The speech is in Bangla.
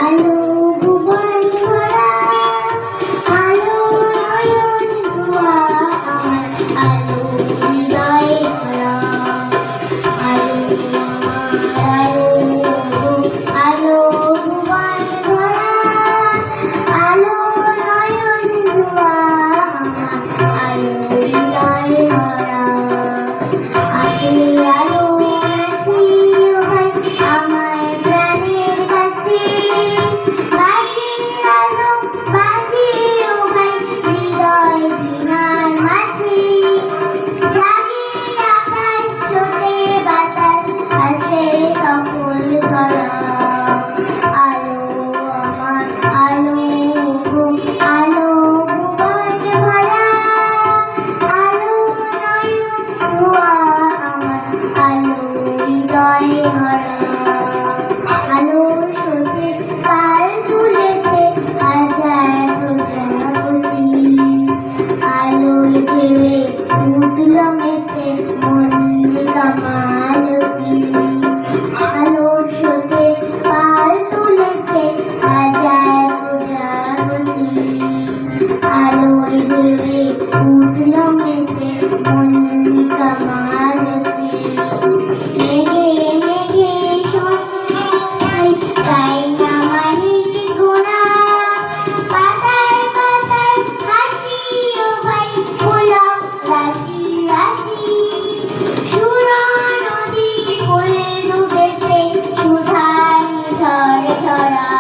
আলো ভুবন ভরা, আলো নয়ন ধোয়া আমার, আলো হৃদয়ে ভরা, আলো আমার আলো ভুবন ভরা, আলো নয়ন ধোয়া আমার, আলো হৃদয়ে ভরা। আছে আলো আছে ভাই আমার প্রাণের কাছে, বাজে আলো বাজে ও ভাই হৃদয় দিনার মাঝে, জাগে আকাশ ছোটে বাতাস আছে সকল ধরা, আলো আমার আলো আলো ভুবন ভরা, আলো নয়ন ধোয়া আমার, আলো হৃদয়ে ভরা। আলোর স্রোতে কাল তুলেছে হাজার প্রজাপতি, আলোর ঢেউয়ে উঠল মেতে মল্লিকা মালতী, আলোর স্রোতে কাল তুলেছে হাজার প্রজাপতি, আলোর ঢেউয়ে উঠল মেতে মল্লিকা মালতী। মেঘে মেঘে সোনাই চাই না মানিক গোনা, পাতায় পাতায় হাসি ও ভাই গোলাপ রাশি রাশি, সুরা নদী ফুল ডুবেছে সুধার ঝড় ঝরা।